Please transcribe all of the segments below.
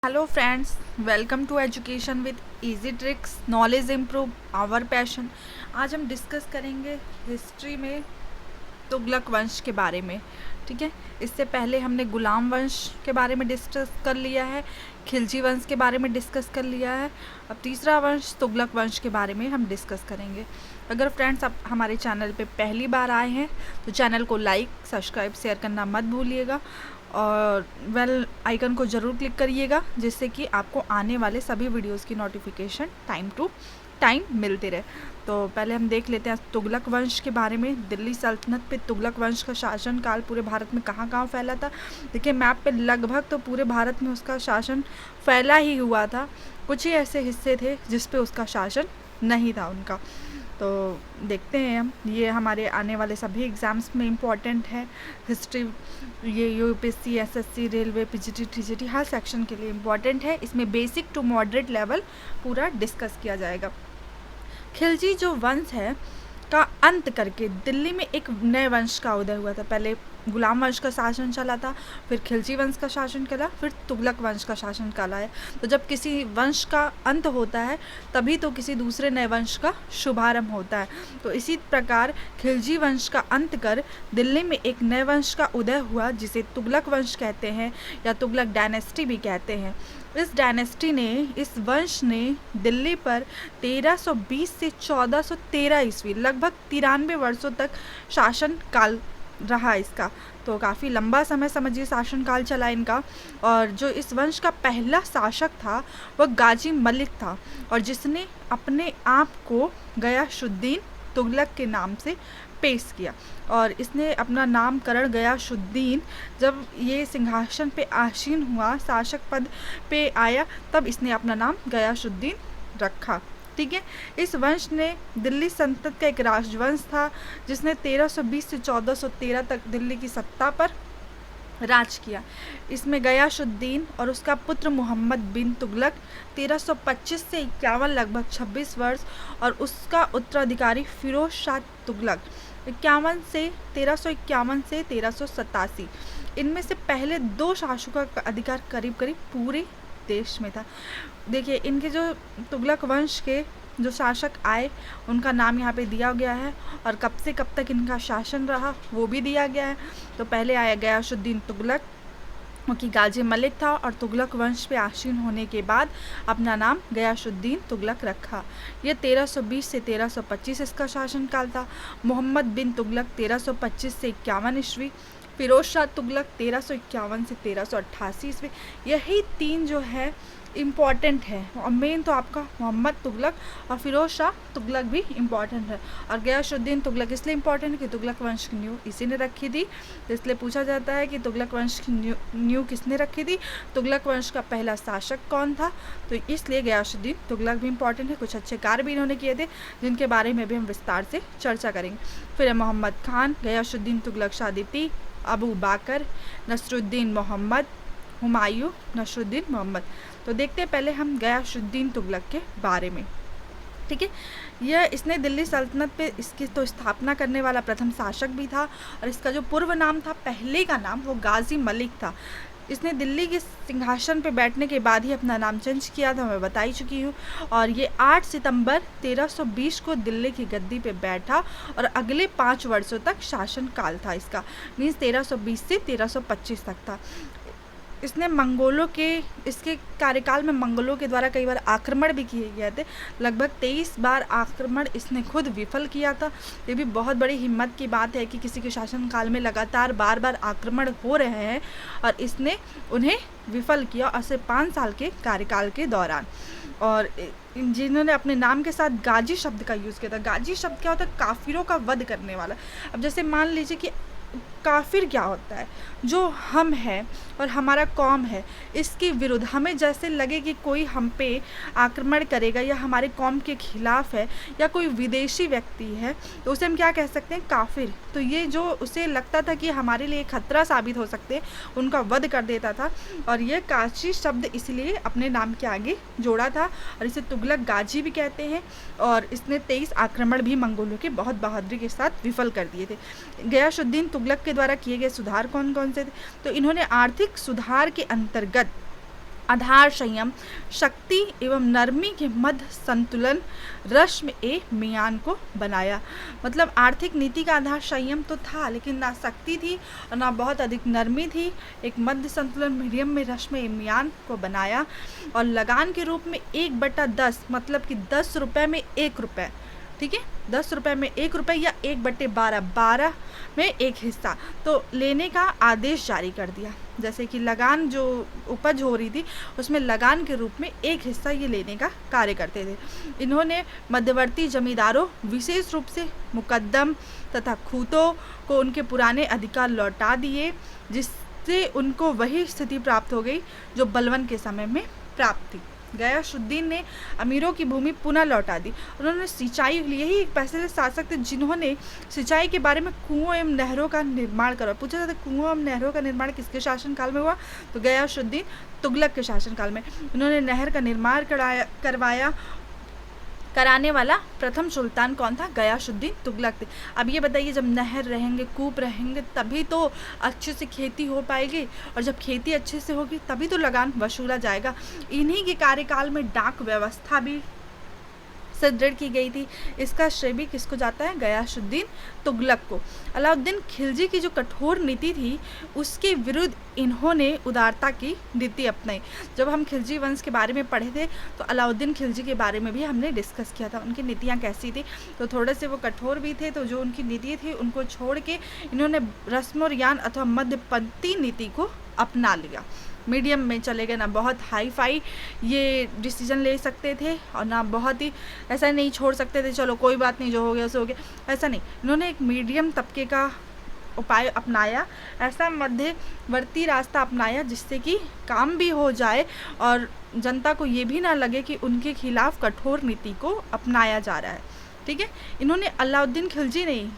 Hello friends, welcome to education with easy tricks. Knowledge improve our passion. आज हम discuss करेंगे history में तुगलक वंश के बारे में। ठीक है, इससे पहले हमने गुलाम वंश के बारे में डिस्कस कर लिया है, खिलजी वंश के बारे में डिस्कस कर लिया है। अब तीसरा वंश तुगलक वंश के बारे में हम डिस्कस करेंगे। अगर फ्रेंड्स आप हमारे चैनल पे पहली बार आए हैं तो चैनल को लाइक, सब्सक्राइब, शेयर करना मत भूलिएगा और बेल आइकन को ज़रूर क्लिक करिएगा, जिससे कि आपको आने वाले सभी वीडियोस की नोटिफिकेशन टाइम टू टाइम मिलते रहे। तो पहले हम देख लेते हैं तुगलक वंश के बारे में। दिल्ली सल्तनत पे तुगलक वंश का शासन काल पूरे भारत में कहाँ कहाँ फैला था। देखिए मैप पे लगभग तो पूरे भारत में उसका शासन फैला ही हुआ था। कुछ ही ऐसे हिस्से थे जिस पे उसका शासन नहीं था उनका। तो देखते हैं हम, ये हमारे आने वाले सभी एग्ज़ाम्स में इम्पॉर्टेंट है हिस्ट्री। ये UPSC, SSC, railway, PGT, TGT हर सेक्शन के लिए इम्पॉर्टेंट है। इसमें बेसिक टू मॉडरेट लेवल पूरा डिस्कस किया जाएगा। खिलजी जो वंश है का अंत करके दिल्ली में एक नए वंश का उदय हुआ था। पहले गुलाम वंश का शासन चला था, फिर खिलजी वंश का शासन चला, फिर तुगलक वंश का शासन काल आया। तो जब किसी वंश का अंत होता है तभी तो किसी दूसरे नए वंश का शुभारंभ होता है। तो इसी प्रकार खिलजी वंश का अंत कर दिल्ली में एक नए वंश का उदय हुआ, जिसे तुगलक वंश कहते हैं या तुगलक डायनेस्टी भी कहते हैं। इस डायनेस्टी ने, इस वंश ने दिल्ली पर 1320 से 1413 ईस्वी लगभग 93 वर्षों तक शासन काल रहा इसका। तो काफ़ी लंबा समय समझिए शासनकाल चला इनका। और जो इस वंश का पहला शासक था वह गाजी मलिक था, और जिसने अपने आप को गयासुद्दीन तुगलक के नाम से पेश किया। और इसने अपना नामकरण गयासुद्दीन, जब ये सिंहासन पे आसीन हुआ, शासक पद पे आया, तब इसने अपना नाम गयासुद्दीन रखा। ठीक है, इस वंश ने दिल्ली सल्तनत का एक राजवंश था, जिसने 1320 से 1413 तक दिल्ली की सत्ता पर राज किया। इसमें गयासुद्दीन और उसका पुत्र मोहम्मद बिन तुगलक 1325 से 51 लगभग 26 वर्ष, और उसका उत्तराधिकारी फिरोज शाह तुगलक 1351 से 1387। इनमें से पहले दो शासकों का अधिकार करीब करीब पूरे देश में था। देखिए इनके जो तुगलक वंश के जो शासक आए उनका नाम यहाँ पे दिया गया है, और कब से कब तक इनका शासन रहा वो भी दिया गया है। तो पहले आया गयासुद्दीन तुगलक, क्योंकि गाजी मलिक था और तुगलक वंश पे आसीन होने के बाद अपना नाम गयासुद्दीन तुगलक रखा। ये 1320 से 1325 इसका शासनकाल था। मोहम्मद बिन तुगलक 1325 से 51 ईस्वी, फिरोज शाह तुगलक 1351 से 1388 ईस्वी। यही तीन जो है इम्पॉर्टेंट है, और मेन तो आपका मोहम्मद तुगलक और फिरोज शाह तुगलक भी इम्पॉर्टेंट है। और गयासुद्दीन तुगलक इसलिए इम्पॉर्टेंट है कि तुगलक वंश की नींव इसी ने रखी थी। तो इसलिए पूछा जाता है कि तुगलक वंश की नींव किसने रखी थी, तुगलक वंश का पहला शासक कौन था। तो इसलिए गयासुद्दीन तुगलक भी इम्पॉर्टेंट है। कुछ अच्छे कार्य भी इन्होंने किए थे, जिनके बारे में भी हम विस्तार से चर्चा करेंगे। फिर मोहम्मद खान, गयासुद्दीन तुगलक शादिती, अबू बाकर, नसरुद्दीन मोहम्मद, हुमायूं, नसरुद्दीन मोहम्मद। तो देखते हैं पहले हम गयासुद्दीन तुगलक के बारे में। ठीक है, यह इसने दिल्ली सल्तनत पे इसकी तो स्थापना करने वाला प्रथम शासक भी था, और इसका जो पूर्व नाम था, पहले का नाम, वो गाजी मलिक था। इसने दिल्ली के सिंहासन पे बैठने के बाद ही अपना नाम चेंज किया था, मैं बता ही चुकी हूँ। और ये 8 सितंबर 1320 को दिल्ली की गद्दी पे बैठा, और अगले 5 वर्षों तक शासन काल था इसका, मीन्स 1320 से 1325 तक था। इसने मंगोलों के, इसके कार्यकाल में मंगोलों के द्वारा कई बार आक्रमण भी किए गए थे। लगभग 23 बार आक्रमण इसने खुद विफल किया था। ये भी बहुत बड़ी हिम्मत की बात है कि किसी के शासनकाल में लगातार बार बार आक्रमण हो रहे हैं और इसने उन्हें विफल किया, और सिर्फ 5 साल के कार्यकाल के दौरान। और जिन्होंने अपने नाम के साथ गाजी शब्द का यूज़ किया था। गाजी शब्द क्या होता है, काफिरों का वध करने वाला। अब जैसे मान लीजिए कि काफिर क्या होता है, जो हम हैं और हमारा कौम है, इसके विरुद्ध हमें जैसे लगे कि कोई हम पे आक्रमण करेगा या हमारे कौम के खिलाफ है, या कोई विदेशी व्यक्ति है, तो उसे हम क्या कह सकते हैं, काफिर। तो ये जो उसे लगता था कि हमारे लिए खतरा साबित हो सकते हैं, उनका वध कर देता था। और ये गाजी शब्द इसलिए अपने नाम के आगे जोड़ा था, और इसे तुगलक गाजी भी कहते हैं। और इसने 23 आक्रमण भी मंगोलों के बहुत बहादुरी के साथ विफल कर दिए थे। गयासुद्दीन तुगलक के द्वारा किए गए सुधार कौन कौन से थे, तो इन्होंने आर्थिक सुधार के अंतर्गत आधार संयम, शक्ति एवं नरमी के मध्य संतुलन, रश्म ए मियान को बनाया। मतलब आर्थिक नीति का आधार संयम तो था, लेकिन ना शक्ति थी और ना बहुत अधिक नरमी थी। एक मध्य संतुलन मीडियम में रश्म ए मियान को बनाया। और लगान के रूप में 1/10, मतलब कि 10 रुपये में 1 रुपये, ठीक है, 10 रुपये में 1 रुपये या 1/12, 12 में 1 हिस्सा तो लेने का आदेश जारी कर दिया। जैसे कि लगान जो उपज हो रही थी उसमें लगान के रूप में 1 हिस्सा ये लेने का कार्य करते थे। इन्होंने मध्यवर्ती जमींदारों, विशेष रूप से मुकद्दम तथा खूतों को उनके पुराने अधिकार लौटा दिए, जिससे उनको वही स्थिति प्राप्त हो गई जो बलवन के समय में प्राप्त थी। गयासुद्दीन ने अमीरों की भूमि पुनः लौटा दी। उन्होंने सिंचाई, यही एक पहले शासक थे जिन्होंने सिंचाई के बारे में कुओं एवं नहरों का निर्माण करवाया। पूछा जाता है कुओं एवं नहरों का निर्माण किसके शासनकाल में हुआ, तो गयासुद्दीन तुगलक के शासनकाल में। उन्होंने नहर का निर्माण कराने वाला प्रथम सुल्तान कौन था, गयासुद्दीन तुगलक थे। अब ये बताइए, जब नहर रहेंगे, कूप रहेंगे, तभी तो अच्छे से खेती हो पाएगी, और जब खेती अच्छे से होगी तभी तो लगान वसूला जाएगा। इन्हीं के कार्यकाल में डाक व्यवस्था भी सुदृढ़ की गई थी। इसका श्रेय भी किसको जाता है, गयासुद्दीन तुगलक को। अलाउद्दीन खिलजी की जो कठोर नीति थी उसके विरुद्ध इन्होंने उदारता की नीति अपनाई। जब हम खिलजी वंश के बारे में पढ़े थे तो अलाउद्दीन खिलजी के बारे में भी हमने डिस्कस किया था, उनकी नीतियाँ कैसी थी। तो थोड़े से वो कठोर भी थे, तो जो उनकी नीति थी उनको छोड़ के इन्होंने रस्मों या अथवा मध्यपंथी नीति को अपना लिया। मीडियम में चले गए, ना बहुत हाई फाई ये डिसीजन ले सकते थे और ना बहुत ही ऐसा नहीं छोड़ सकते थे चलो कोई बात नहीं जो हो गया सो हो गया, ऐसा नहीं। इन्होंने एक मीडियम तबके का उपाय अपनाया, ऐसा मध्यवर्ती रास्ता अपनाया जिससे कि काम भी हो जाए और जनता को ये भी ना लगे कि उनके खिलाफ कठोर नीति को अपनाया जा रहा है। ठीक है, इन्होंने अलाउद्दीन खिलजी नहीं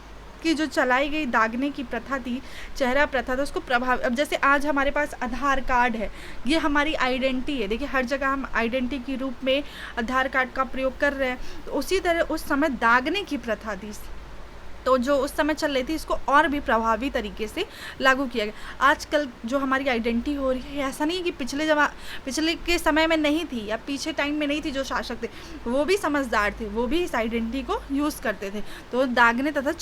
कि जो चलाई गई दागने की प्रथा थी, चेहरा प्रथा था, उसको प्रभाव। अब जैसे आज हमारे पास आधार कार्ड है, ये हमारी आइडेंटिटी है। देखिए हर जगह हम आइडेंटिटी के रूप में आधार कार्ड का प्रयोग कर रहे हैं, तो उसी तरह उस समय दागने की प्रथा थी, तो जो उस समय चल रही थी इसको और भी प्रभावी तरीके से लागू किया गया। आजकल जो हमारी आइडेंटिटी हो रही है, ऐसा नहीं है कि पिछले के समय में नहीं थी या पीछे टाइम में नहीं थी, जो शासक थे वो भी समझदार थे, वो भी इस आइडेंटिटी को यूज़ करते थे। तो दागने तथा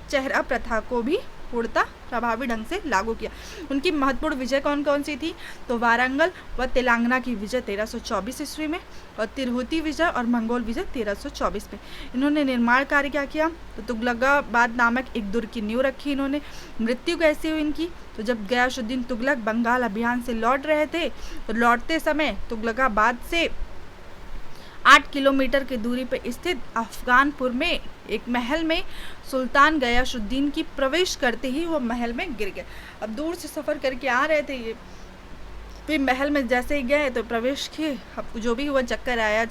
चेहरा प्रथा को भी पूर्णतः प्रभावी ढंग से लागू किया। उनकी महत्वपूर्ण विजय कौन कौन सी थी, तो वारंगल व तेलंगाना की विजय 1324 ईस्वी में, और तिरहुती विजय और मंगोल विजय 1324 में। इन्होंने निर्माण कार्य क्या किया, तो तुगलकाबाद नामक एक दुर्ग की नींव रखी इन्होंने। मृत्यु कैसे हुई इनकी, तो जब गयासुद्दीन तुगलक बंगाल अभियान से लौट रहे थे, तो लौटते समय तुगलकाबाद से 8 किलोमीटर की दूरी पर स्थित अफगानपुर में एक महल में सुल्तान गयासुद्दीन की प्रवेश करते ही वो महल में गिर गए। अब दूर से सफ़र करके आ रहे थे ये, फिर महल में जैसे ही गए तो प्रवेश किए, अब जो भी हुआ चक्कर आया,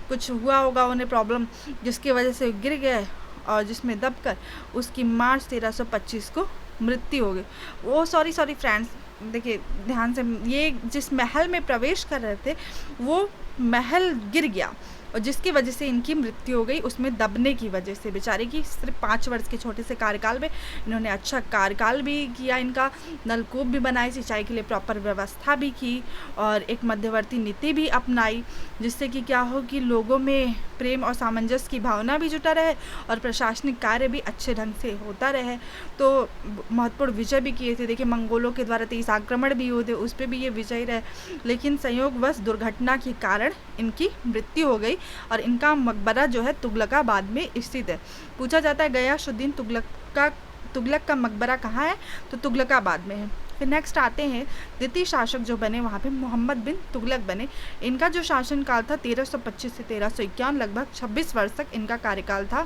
कुछ हुआ होगा उन्हें प्रॉब्लम, जिसकी वजह से गिर गए और जिसमें दबकर उसकी मार्च 1325 को मृत्यु हो गई। वो सॉरी फ्रेंड्स, देखिए ध्यान से, ये जिस महल में प्रवेश कर रहे थे वो महल गिर गया और जिसकी वजह से इनकी मृत्यु हो गई, उसमें दबने की वजह से। बेचारे की सिर्फ 5 वर्ष के छोटे से कार्यकाल में इन्होंने अच्छा कार्यकाल भी किया, इनका नलकूप भी बनाई, सिंचाई के लिए प्रॉपर व्यवस्था भी की और एक मध्यवर्ती नीति भी अपनाई, जिससे कि क्या हो कि लोगों में प्रेम और सामंजस्य की भावना भी जुटा रहे और प्रशासनिक कार्य भी अच्छे ढंग से होता रहे। तो महत्वपूर्ण विजय भी किए थे। देखिए मंगोलों के द्वारा 23 आक्रमण भी हुए थे, उस पर भी ये विजय रहे, लेकिन संयोगवश दुर्घटना के कारण इनकी मृत्यु हो गई और इनका मकबरा जो है तुगलकाबाद में स्थित है। पूछा जाता है गयासुद्दीन तुगलक का मकबरा कहाँ है, तो तुगलकाबाद में है। फिर नेक्स्ट आते हैं द्वितीय शासक जो बने, वहाँ पे मोहम्मद बिन तुगलक बने। इनका जो शासनकाल था 1325 से 1351, लगभग 26 वर्ष तक इनका कार्यकाल था।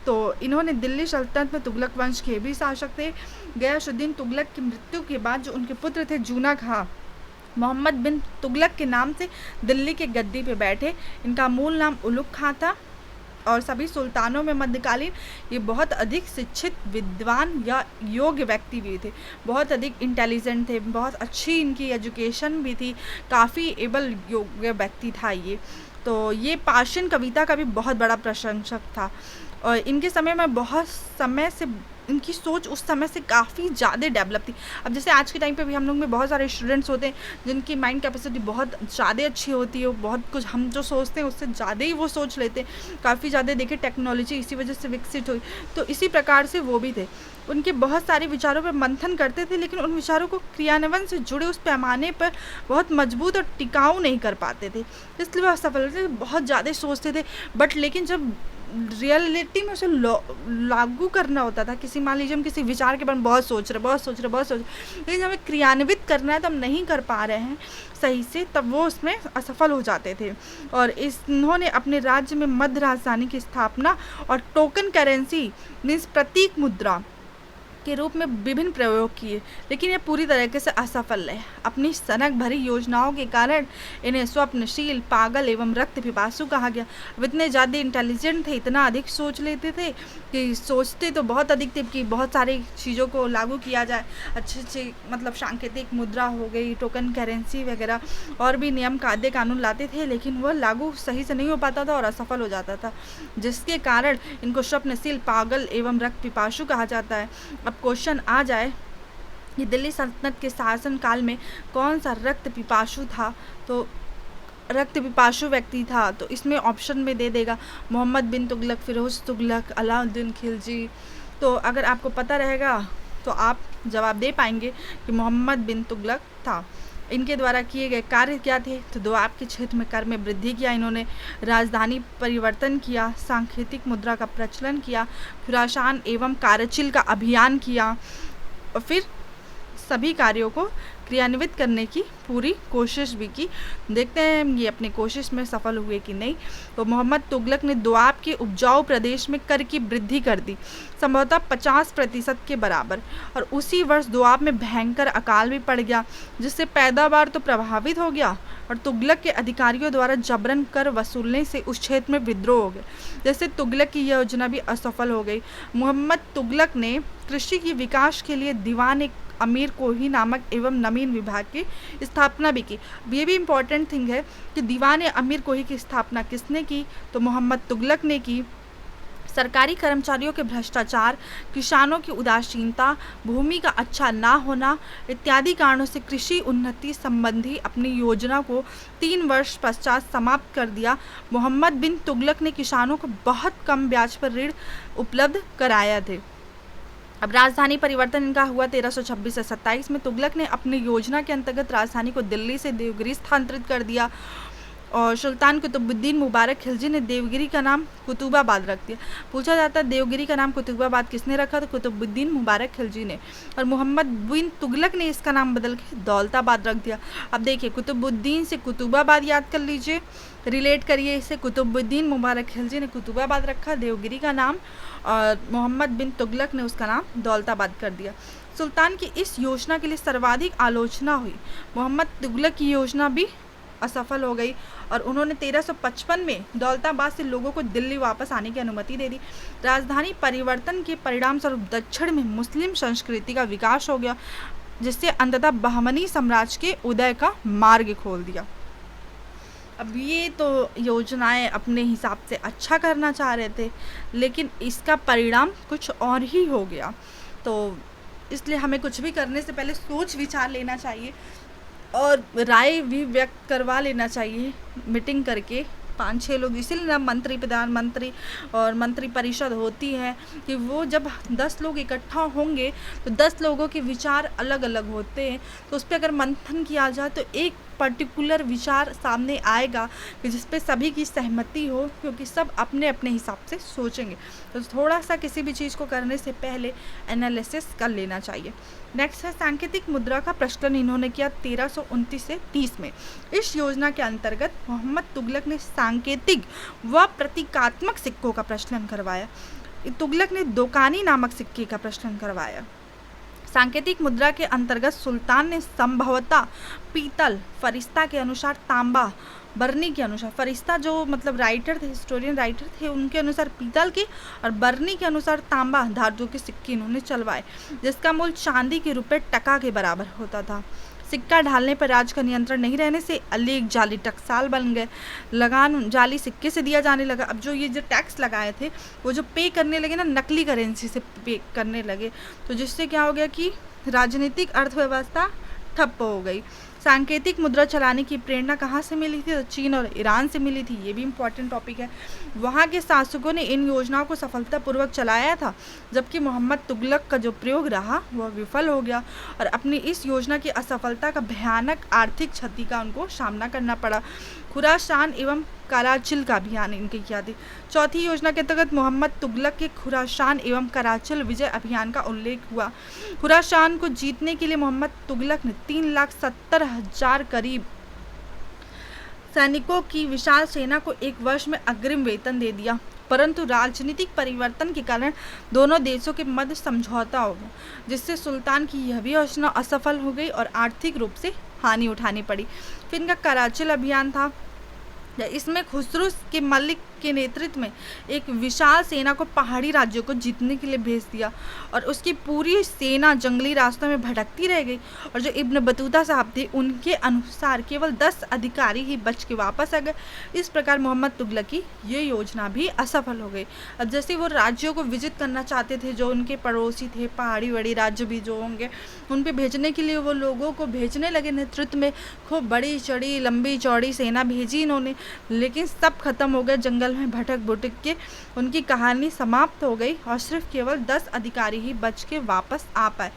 तो इन्होंने दिल्ली सल्तनत में तुगलक वंश के भी शासक थे। गयासुद्दीन तुगलक की मृत्यु के बाद जो उनके पुत्र थे जूना खां, मोहम्मद बिन तुगलक के नाम से दिल्ली के गद्दी पे बैठे। इनका मूल नाम उलुग खां था और सभी सुल्तानों में मध्यकालीन ये बहुत अधिक शिक्षित, विद्वान या योग्य व्यक्ति भी थे, बहुत अधिक इंटेलिजेंट थे, बहुत अच्छी इनकी एजुकेशन भी थी, काफ़ी एबल योग्य व्यक्ति था ये। तो ये पाषाण कविता का भी बहुत बड़ा प्रशंसक था और इनके समय में बहुत समय से इनकी सोच उस समय से काफ़ी ज़्यादा डेवलप थी। अब जैसे आज के टाइम पे भी हम लोग में बहुत सारे स्टूडेंट्स होते हैं जिनकी माइंड कैपेसिटी बहुत ज़्यादा अच्छी होती है, बहुत कुछ हम जो सोचते हैं उससे ज़्यादा ही वो सोच लेते हैं, काफ़ी ज़्यादा देखिए टेक्नोलॉजी इसी वजह से विकसित हुई। तो इसी प्रकार से वो भी थे, उनके बहुत सारे विचारों पर मंथन करते थे, लेकिन उन विचारों को क्रियान्वयन से जुड़े उस पैमाने पर बहुत मजबूत और टिकाऊ नहीं कर पाते थे, इसलिए वह असफल थे। बहुत ज़्यादा सोचते थे, बट लेकिन जब रियलिटी में उसे लागू करना होता था, किसी मान लीजिए हम किसी विचार के बारे में बहुत सोच रहे, लेकिन हमें क्रियान्वित करना है तो हम नहीं कर पा रहे हैं सही से, तब वो उसमें असफल हो जाते थे। और इन्होंने अपने राज्य में मध्य राजधानी की स्थापना और टोकन करेंसी मीन्स प्रतीक मुद्रा के रूप में विभिन्न प्रयोग किए, लेकिन ये पूरी तरीके से असफल रहे। अपनी सनक भरी योजनाओं के कारण इन्हें स्वप्नशील, पागल एवं रक्त पिपासु कहा गया। अब इतने ज़्यादा इंटेलिजेंट थे, इतना अधिक सोच लेते थे कि सोचते तो बहुत अधिक थे कि बहुत सारी चीज़ों को लागू किया जाए, अच्छे मतलब सांकेतिक मुद्रा हो गई, टोकन करेंसी वगैरह और भी नियम कायदे कानून लाते थे, लेकिन वह लागू सही से नहीं हो पाता था और असफल हो जाता था, जिसके कारण इनको स्वप्नशील, पागल एवं रक्त पिपासु कहा जाता है। अब क्वेश्चन आ जाए कि दिल्ली सल्तनत के शासन काल में कौन सा रक्त पिपासु था, तो रक्त पिपासु व्यक्ति था, तो इसमें ऑप्शन में दे देगा मोहम्मद बिन तुगलक, फिरोज तुगलक, अलाउद्दीन खिलजी। तो अगर आपको पता रहेगा तो आप जवाब दे पाएंगे कि मोहम्मद बिन तुगलक था। इनके द्वारा किए गए कार्य क्या थे, तो दोआब के क्षेत्र में कर में वृद्धि किया इन्होंने, राजधानी परिवर्तन किया, सांकेतिक मुद्रा का प्रचलन किया, खुरासान एवं कारचिल का अभियान किया और फिर सभी कार्यों को क्रियान्वित करने की पूरी कोशिश भी की। देखते हैं ये अपनी कोशिश में सफल हुए कि नहीं। तो मोहम्मद तुगलक ने दोआब के उपजाऊ प्रदेश में कर की वृद्धि कर दी, संभवतः 50% के बराबर, और उसी वर्ष दोआब में भयंकर अकाल भी पड़ गया, जिससे पैदावार तो प्रभावित हो गया और तुगलक के अधिकारियों द्वारा जबरन कर वसूलने से उस क्षेत्र में विद्रोह हो गए, जैसे तुगलक की योजना भी असफल हो गई। मोहम्मद तुगलक ने कृषि की विकास के लिए दीवान अमीर कोही नामक एवं नवीन विभाग की स्थापना भी की। ये भी इम्पोर्टेंट थिंग है कि दीवान अमीर कोही की स्थापना किसने की, तो मोहम्मद तुगलक ने की। सरकारी कर्मचारियों के भ्रष्टाचार, किसानों की उदासीनता, भूमि का अच्छा ना होना इत्यादि कारणों से कृषि उन्नति संबंधी अपनी योजना को 3 वर्ष पश्चात समाप्त कर दिया। मोहम्मद बिन तुगलक ने किसानों को बहुत कम ब्याज पर ऋण उपलब्ध कराया थे। अब राजधानी परिवर्तन इनका हुआ 1326 से 27 में। तुगलक ने अपनी योजना के अंतर्गत राजधानी को दिल्ली से देवगिरी स्थानांतरित कर दिया और सुल्तान कुतुबुद्दीन मुबारक खिलजी ने देवगिरी का नाम कुतुबाबाद रख दिया। पूछा जाता है देवगिरी का नाम कुतुबाबाद किसने रखा, तो कुतुबुद्दीन मुबारक खिलजी ने, और मोहम्मद बिन तुगलक ने इसका नाम बदल के दौलताबाद रख दिया। अब देखिए कुतुबुद्दीन से कुतुबाबाद याद कर लीजिए, रिलेट करिए इसे, कुतुबुद्दीन मुबारक खिलजी ने कुतुबाबाद रखा देवगिरी का नाम, और मोहम्मद बिन तुगलक ने उसका नाम दौलताबाद कर दिया। सुल्तान की इस योजना के लिए सर्वाधिक आलोचना हुई। मोहम्मद तुगलक की योजना भी असफल हो गई और उन्होंने 1355 में दौलताबाद से लोगों को दिल्ली वापस आने की अनुमति दे दी। राजधानी परिवर्तन के परिणाम स्वरूप दक्षिण में मुस्लिम संस्कृति का विकास हो गया, जिससे अंततः बहमनी साम्राज्य के उदय का मार्ग खोल दिया। अब ये तो योजनाएं अपने हिसाब से अच्छा करना चाह रहे थे, लेकिन इसका परिणाम कुछ और ही हो गया। तो इसलिए हमें कुछ भी करने से पहले सोच विचार लेना चाहिए और राय भी व्यक्त करवा लेना चाहिए मीटिंग करके 5-6 लोग, इसीलिए ना मंत्री, प्रधानमंत्री और मंत्री परिषद होती है कि वो जब 10 लोग इकट्ठा होंगे तो 10 लोगों के विचार अलग अलग होते हैं, तो उस पर अगर मंथन किया जाए तो एक पर्टिकुलर विचार सामने आएगा कि जिस पे सभी की सहमति हो, क्योंकि सब अपने अपने हिसाब से सोचेंगे। तो थोड़ा सा किसी भी चीज़ को करने से पहले एनालिसिस कर लेना चाहिए। नेक्स्ट है सांकेतिक मुद्रा का प्रचलन इन्होंने किया 1329 से 30 में। इस योजना के अंतर्गत मोहम्मद तुगलक ने सांकेतिक व प्रतीकात्मक सिक्कों का प्रचलन करवाया। तुगलक ने दोकानी नामक सिक्के का प्रचलन करवाया। सांकेतिक मुद्रा के अंतर्गत सुल्तान ने संभवतः पीतल, फरिश्ता के अनुसार तांबा, बरनी के अनुसार, फरिश्ता जो मतलब राइटर थे, हिस्टोरियन राइटर थे, उनके अनुसार पीतल के और बरनी के अनुसार तांबा धातु के सिक्के इन्होंने चलवाए, जिसका मूल्य चांदी के रुपए टका के बराबर होता था। सिक्का ढालने पर राज्य का नियंत्रण नहीं रहने से अली एक जाली टकसाल बन गए। लगान जाली सिक्के से दिया जाने लगा। अब जो ये जो टैक्स लगाए थे वो जो पे करने लगे ना, नकली करेंसी से पे करने लगे, तो जिससे क्या हो गया कि राजनीतिक अर्थव्यवस्था ठप्प हो गई। सांकेतिक मुद्रा चलाने की प्रेरणा कहाँ से मिली थी? तो चीन और ईरान से मिली थी। ये भी इम्पॉर्टेंट टॉपिक है। वहाँ के शासकों ने इन योजनाओं को सफलतापूर्वक चलाया था, जबकि मोहम्मद तुगलक का जो प्रयोग रहा वह विफल हो गया और अपनी इस योजना की असफलता का भयानक आर्थिक क्षति का उनको सामना करना पड़ा। खुरासान एवं कराचिल का अभियान इनके किया थी। चौथी योजना के तहत मोहम्मद तुगलक के खुरासान एवं कराचिल विजय अभियान का उल्लेख हुआ। खुरासान को जीतने के लिए मोहम्मद तुगलक ने 3,70,000 करीब सैनिकों की विशाल सेना को एक वर्ष में अग्रिम वेतन दे दिया, परंतु राजनीतिक परिवर्तन के कारण दोनों देशों के मध्य समझौता हो गया, जिससे सुल्तान की यह भी योजना असफल हो गई और आर्थिक रूप से हानि उठानी पड़ी। फिर इनका कराचिल अभियान था। इसमें खुसरो के मलिक के नेतृत्व में एक विशाल सेना को पहाड़ी राज्यों को जीतने के लिए भेज दिया और उसकी पूरी सेना जंगली रास्तों में भटकती रह गई और जो इब्न बतूता साहब थे उनके अनुसार केवल 10 अधिकारी ही बच के वापस आ गए। इस प्रकार मोहम्मद तुगलक की ये योजना भी असफल हो गई। अब जैसे वो राज्यों को विजिट करना चाहते थे, जो उनके पड़ोसी थे, पहाड़ी बड़ी राज्य भी जो होंगे, उन पे भेजने के लिए वो लोगों को भेजने लगे नेतृत्व में। खूब बड़ी चढ़ी लंबी चौड़ी सेना भेजी इन्होंने, लेकिन सब खत्म हो गए। जंगल में भटक भुटक के उनकी कहानी समाप्त हो गई और सिर्फ केवल 10 अधिकारी ही बच के वापस आ पाए।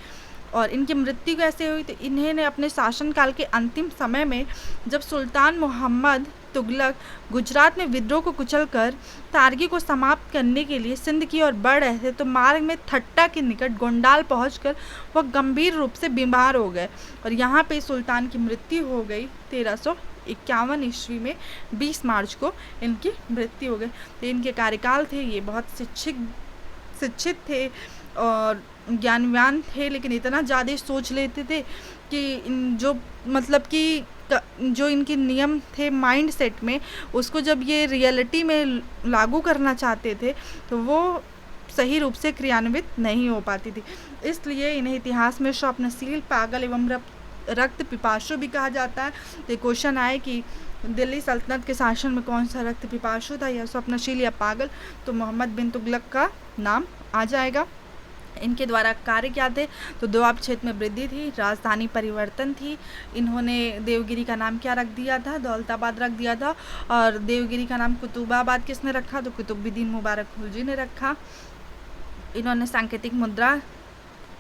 और इनकी मृत्यु कैसे हुई? तो इन्हें अपने शासनकाल के अंतिम समय में, जब सुल्तान मोहम्मद तुगलक गुजरात में विद्रोह को कुचलकर तारगी को समाप्त करने के लिए सिंध की ओर बढ़ रहे थे, तो मार्ग में थट्टा के निकट गोंडाल पहुंचकर वह गंभीर रूप से बीमार हो गए और यहाँ पे सुल्तान की मृत्यु हो गई। 1351 ईस्वी में 20 मार्च को इनकी मृत्यु हो गई। तो इनके कार्यकाल थे, ये बहुत शिक्षित थे और ज्ञानवान थे, लेकिन इतना ज़्यादा सोच लेते थे कि जो मतलब कि जो इनके नियम थे माइंड सेट में, उसको जब ये रियलिटी में लागू करना चाहते थे तो वो सही रूप से क्रियान्वित नहीं हो पाती थी। इसलिए इन्हें इतिहास में स्वप्नशील, पागल एवं रक्त पिपासु भी कहा जाता है। तो क्वेश्चन आए कि दिल्ली सल्तनत के शासन में कौन सा रक्त पिपासु था, या स्वप्नशील या पागल, तो मोहम्मद बिन तुगलक का नाम आ जाएगा। इनके द्वारा कार्य क्या थे? तो दोआब क्षेत्र में वृद्धि थी, राजधानी परिवर्तन थी। इन्होंने देवगिरी का नाम क्या रख दिया था? दौलताबाद रख दिया था। और देवगिरी का नाम कुतुबाबाद किसने रखा? तो कुतुबुद्दीन मुबारक खिलजी ने रखा। इन्होंने सांकेतिक मुद्रा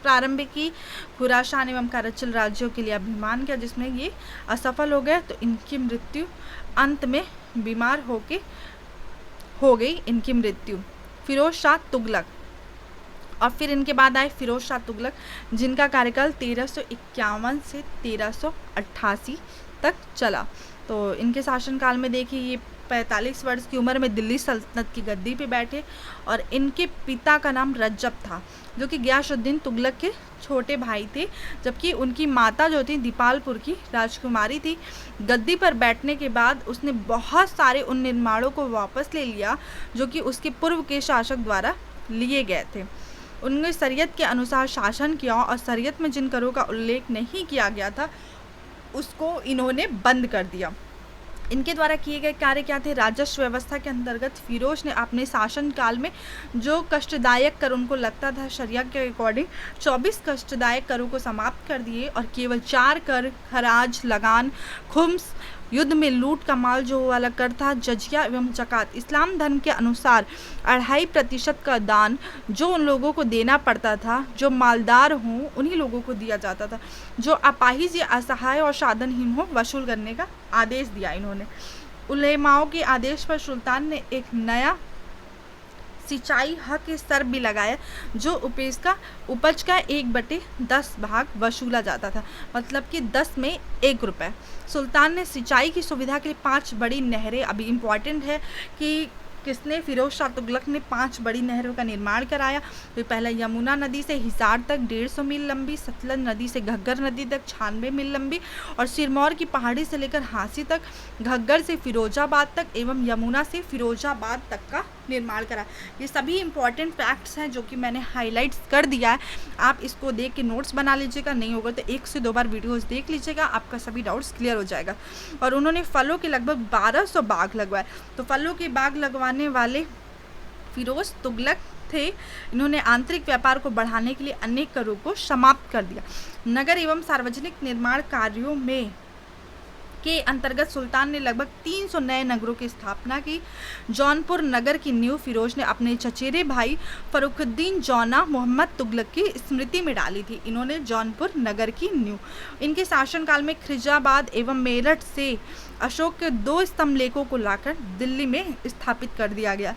प्रारंभ की। खुरासान एवं कराचिल राज्यों के लिए अभियान किया, जिसमें ये असफल हो गए। तो इनकी मृत्यु अंत में बीमार होके हो गई इनकी मृत्यु। फिरोज शाह तुगलक, और फिर इनके बाद आए फिरोज शाह तुगलक, जिनका कार्यकाल 1351 से 1388 तक चला। तो इनके शासनकाल में देखिए ये 45 वर्ष की उम्र में दिल्ली सल्तनत की गद्दी पे बैठे और इनके पिता का नाम रज्जब था, जो कि गियासुद्दीन तुगलक के छोटे भाई थे, जबकि उनकी माता जो थी दीपालपुर की राजकुमारी थी। गद्दी पर बैठने के बाद उसने बहुत सारे उन निर्माणों को वापस ले लिया जो कि उसके पूर्व के शासक द्वारा लिए गए थे। उन्होंने शरीयत के अनुसार शासन किया और शरीयत में जिन करों का उल्लेख नहीं किया गया था उसको इन्होंने बंद कर दिया। इनके द्वारा किए गए कार्य क्या थे? राजस्व व्यवस्था के अंतर्गत फिरोज ने अपने शासन काल में जो कष्टदायक कर उनको लगता था शरिया के अकॉर्डिंग 24 कष्टदायक करों को समाप्त कर दिए और केवल 4 कर, खराज, लगान, खुम्स, युद्ध में लूट का माल जो वाला कर था, जजिया एवं जकात, इस्लाम धर्म के अनुसार 2.5% का दान जो उन लोगों को देना पड़ता था जो मालदार हों उन्हीं लोगों को दिया जाता था। जो अपाहिज या असहाय और साधनहीन हो वसूल करने का आदेश दिया इन्होंने। उलेमाओं के आदेश पर सुल्तान ने एक नया सिंचाई हक स्तर भी लगाया, जो उपज का 1/10 भाग वसूला जाता था, मतलब कि 10 में 1 रुपये। सुल्तान ने सिंचाई की सुविधा के लिए 5 बड़ी नहरें, अभी इम्पॉर्टेंट है कि किसने? फिरोज शाह तुगलक ने 5 बड़ी नहरों का निर्माण कराया। तो पहला यमुना नदी से हिसार तक 150 मील लंबी, सतलज नदी से घग्गर नदी तक 96 मील लंबी और सिरमौर की पहाड़ी से लेकर हांसी तक, घग्गर से फिरोजाबाद तक एवं यमुना से फिरोजाबाद तक का निर्माण करा। ये सभी इंपॉर्टेंट फैक्ट्स हैं जो कि मैंने हाईलाइट्स कर दिया है। आप इसको देख के नोट्स बना लीजिएगा, नहीं होगा तो 1 से 2 बार वीडियोस देख लीजिएगा, आपका सभी डाउट्स क्लियर हो जाएगा। और उन्होंने फलों के लगभग 1200 बाग लगवाए। तो फलों के बाग लगवाने वाले फिरोज तुगलक थे। इन्होंने आंतरिक व्यापार को बढ़ाने के लिए अनेक करों को समाप्त कर दिया। नगर एवं सार्वजनिक निर्माण कार्यों में के अंतर्गत सुल्तान ने लगभग 300 नए नगरों की स्थापना की। जौनपुर नगर की नींव फिरोज ने अपने चचेरे भाई फरुखुद्दीन जौना मोहम्मद तुगलक की स्मृति में डाली थी। इन्होंने जौनपुर नगर की नींव, इनके शासनकाल में खिजाबाद एवं मेरठ से अशोक के 2 स्तंभ लेखों को लाकर दिल्ली में स्थापित कर दिया गया।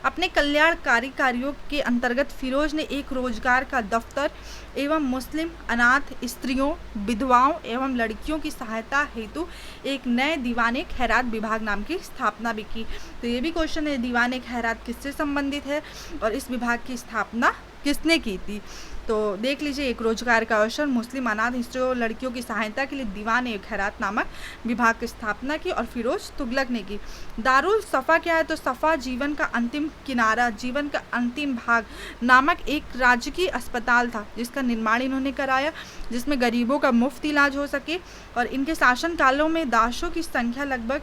अपने कल्याणकारी कार्यों के अंतर्गत फिरोज ने एक रोजगार का दफ्तर एवं मुस्लिम अनाथ स्त्रियों, विधवाओं एवं लड़कियों की सहायता हेतु एक नए दीवाने खैरात विभाग नाम की स्थापना भी की। तो ये भी क्वेश्चन है, दीवाने खैरात किससे संबंधित है और इस विभाग की स्थापना किसने की थी? तो देख लीजिए, एक रोजगार का अवसर, मुस्लिम अनाथ स्त्रियों, लड़कियों की सहायता के लिए दीवाने खैरात नामक विभाग की स्थापना की और फिरोज तुगलक ने की। दारुल सफ़ा क्या है? तो सफ़ा जीवन का अंतिम किनारा, जीवन का अंतिम भाग नामक एक राजकीय अस्पताल था जिसका निर्माण इन्होंने कराया, जिसमें गरीबों का मुफ्त इलाज हो सके। और इनके शासन कालों में दासों की संख्या लगभग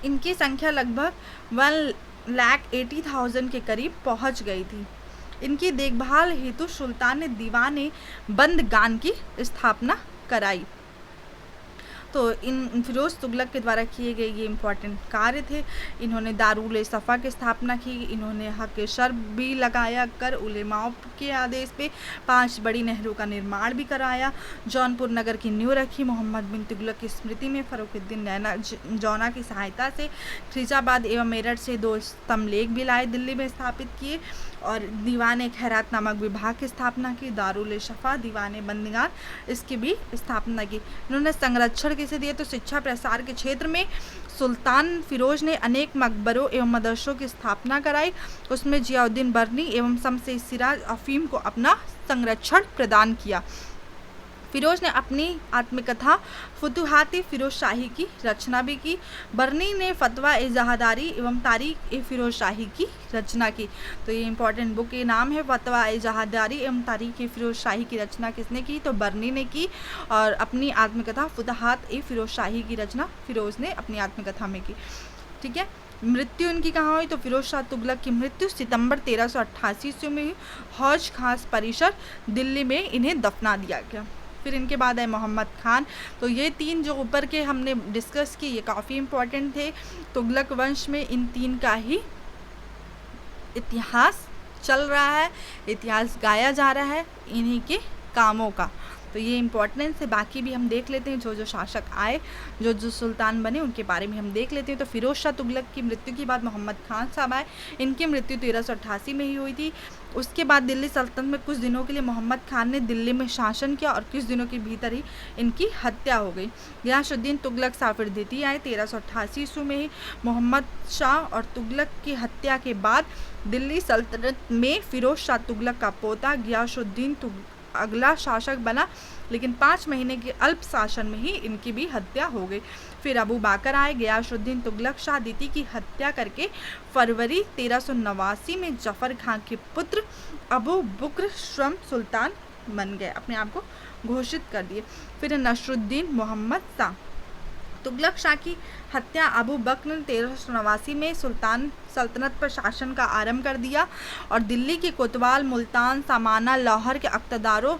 1,80,000 के करीब पहुंच गई थी। इनकी देखभाल हेतु सुल्तान ने दीवाने बंदगान की स्थापना कराई। तो इन फिरोज तुगलक के द्वारा किए गए ये इंपॉर्टेंट कार्य थे। इन्होंने दारुल सफ़ा की स्थापना की, इन्होंने हक शर्ब भी लगाया कर उलेमाओं के आदेश पे 5 बड़ी नहरों का निर्माण भी कराया। जौनपुर नगर की नींव रखी। मोहम्मद बिन तुगलक की स्मृति में फरुखुद्दीन जौना की सहायता से खिजाबाद एवं मेरठ से 2 स्तंभ लेख भी लाए, दिल्ली में स्थापित किए और दीवाने खैरात नामक विभाग की स्थापना की। दारुल सफ़ा, दीवाने बंदगान, इसकी भी स्थापना की। इन्होंने संरक्षण किसे दिए? तो शिक्षा प्रसार के क्षेत्र में सुल्तान फिरोज ने अनेक मकबरों एवं मदरसों की स्थापना कराई। उसमें जियाउद्दीन बर्नी एवं शमसे सिराज अफीम को अपना संरक्षण प्रदान किया। फिरोज ने अपनी आत्मकथा फुतुहात-ए फिरोज शाही की रचना भी की। बर्नी ने फतवा-ए जहादारी एवं तारीख-ए फिरोज शाही की रचना की। तो ये इंपॉर्टेंट बुक के नाम है, फतवा-ए जहादारी एवं तारीख-ए फिरोज शाही की रचना किसने की? तो बर्नी ने की। और अपनी आत्मकथा फुतुहात-ए फिरोज शाही की रचना फिरोज ने अपनी आत्मकथा में की। ठीक है। मृत्यु इनकी कहाँ हुई? तो फिरोज शाह तुगलक की मृत्यु सितंबर 1388 ईस्वी में हुई। हौज खास परिसर दिल्ली में इन्हें दफना दिया गया। फिर इनके बाद है मोहम्मद खान। तो ये 3 जो ऊपर के हमने डिस्कस किए ये काफ़ी इम्पोर्टेंट थे। तुगलक वंश में इन 3 का ही इतिहास चल रहा है, इतिहास गाया जा रहा है इन्हीं के कामों का। तो ये इम्पोर्टेंस है। बाकी भी हम देख लेते हैं, जो जो शासक आए, जो जो सुल्तान बने, उनके बारे में हम देख लेते हैं। तो फिरोज शाह तुगलक की मृत्यु के बाद मोहम्मद खान साहब आए। इनकी मृत्यु 1388 में ही हुई थी। उसके बाद दिल्ली सल्तनत में कुछ दिनों के लिए मोहम्मद खान ने दिल्ली में शासन किया और कुछ दिनों के भीतर ही इनकी हत्या हो गई। गियासुद्दीन तुगलक साफिर द्वितीय आए 1388 ईस्वी में ही। मोहम्मद शाह और तुगलक की हत्या के बाद दिल्ली सल्तनत में फिरोज शाह तुगलक का पोता गियासुद्दीन अगला शासक बना, लेकिन 5 महीने के अल्प शासन में ही इनकी भी हत्या हो गई। फिर अबू बाकर आए। गियासुद्दीन तुगलक शाह द्वितीय की हत्या करके फरवरी 1389 में जफर खां के पुत्र अबू बकर स्वयं सुल्तान बन गए, अपने आप को घोषित कर दिए। फिर नसरुद्दीन मोहम्मद शाह। तुगलक शाह की हत्या अबू बकर ने 1389 में सुल्तान सल्तनत पर शासन का आरंभ कर दिया और दिल्ली के कोतवाल, मुल्तान, सामाना, लाहौर के अख्तदारों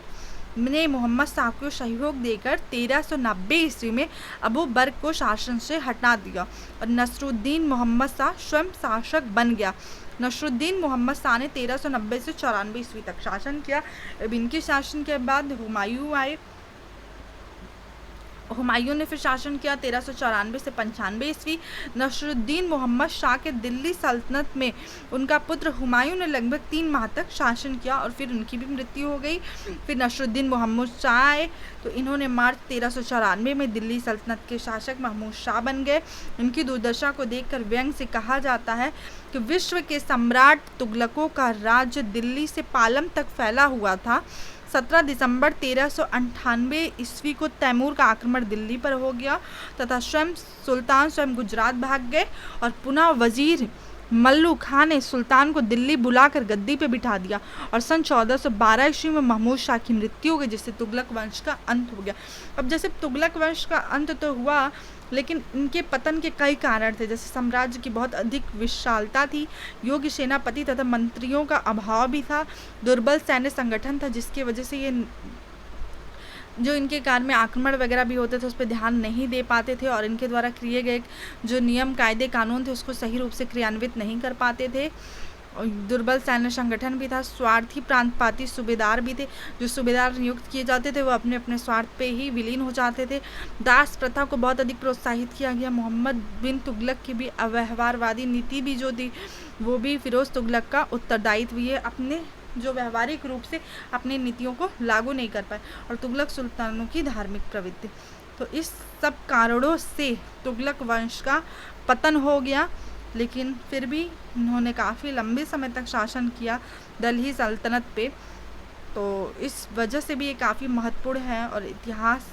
ने मोहम्मद शाह को सहयोग देकर 1390 ईस्वी में अबू बकर को शासन से हटा दिया और नसरुद्दीन मोहम्मद शाह स्वयं शासक बन गया। नसरुद्दीन मोहम्मद शाह ने 1390 से 94 ईस्वी तक शासन किया। अब इनके शासन के बाद हुमायूं आए। हुमायूं ने फिर शासन किया 1394 से 95 ईस्वी। नसरुद्दीन मोहम्मद शाह के दिल्ली सल्तनत में उनका पुत्र हुमायूं ने लगभग 3 माह तक शासन किया और फिर उनकी भी मृत्यु हो गई। फिर नसरुद्दीन मोहम्मद शाह आए, तो इन्होंने मार्च 1394 में दिल्ली सल्तनत के शासक महमूद शाह बन गए। इनकी दुर्दशा को देखकर व्यंग से कहा जाता है कि विश्व के सम्राट तुगलकों का राज्य दिल्ली से पालम तक फैला हुआ था। 17 दिसंबर 1398 ईस्वी को तैमूर का आक्रमण दिल्ली पर हो गया तथा सुल्तान स्वयं गुजरात भाग गए और पुनः वजीर मल्लू खां ने सुल्तान को दिल्ली बुलाकर गद्दी पे बिठा दिया और सन 1412 ईस्वी में महमूद शाह की मृत्यु हो गई, जिससे तुगलक वंश का अंत हो गया। अब जैसे तुगलक वंश का अंत तो हुआ, लेकिन इनके पतन के कई कारण थे। जैसे साम्राज्य की बहुत अधिक विशालता थी, योग्य सेनापति तथा मंत्रियों का अभाव भी था, दुर्बल सैन्य संगठन था, जिसकी वजह से ये जो इनके कार्य में आक्रमण वगैरह भी होते थे उस पर ध्यान नहीं दे पाते थे, और इनके द्वारा किए गए जो नियम कायदे कानून थे उसको सही रूप से क्रियान्वित नहीं कर पाते थे। दुर्बल सैन्य संगठन भी था, स्वार्थी प्रांतपाती सूबेदार भी थे। जो सूबेदार नियुक्त किए जाते थे वो अपने अपने स्वार्थ पे ही विलीन हो जाते थे। दास प्रथा को बहुत अधिक प्रोत्साहित किया गया। मोहम्मद बिन तुगलक की भी अव्यवहारवादी नीति भी जो थी वो भी फिरोज तुगलक का उत्तरदायित्व, ये अपने जो व्यवहारिक रूप से अपनी नीतियों को लागू नहीं कर पाए, और तुगलक सुल्तानों की धार्मिक प्रवृत्ति। तो इस सब कारणों से तुगलक वंश का पतन हो गया, लेकिन फिर भी इन्होंने काफ़ी लंबे समय तक शासन किया दिल्ली सल्तनत पे। तो इस वजह से भी ये काफ़ी महत्वपूर्ण है, और इतिहास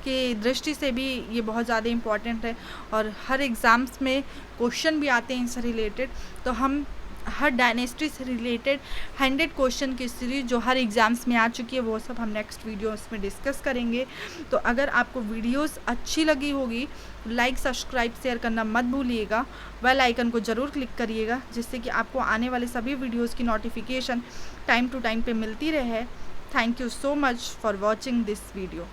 के दृष्टि से भी ये बहुत ज़्यादा इम्पोर्टेंट है, और हर एग्ज़ाम्स में क्वेश्चन भी आते हैं इनसे रिलेटेड। तो हम हर डायनेस्टी से रिलेटेड 100 क्वेश्चन की सीरीज जो हर एग्ज़ाम्स में आ चुकी है वो सब हम नेक्स्ट वीडियोस में डिस्कस करेंगे। तो अगर आपको वीडियोस अच्छी लगी होगी, लाइक सब्सक्राइब शेयर करना मत भूलिएगा, बेल आइकन को ज़रूर क्लिक करिएगा, जिससे कि आपको आने वाले सभी वीडियोज़ की नोटिफिकेशन टाइम टू टाइम पे मिलती रहे। Thank you so much for watching this video.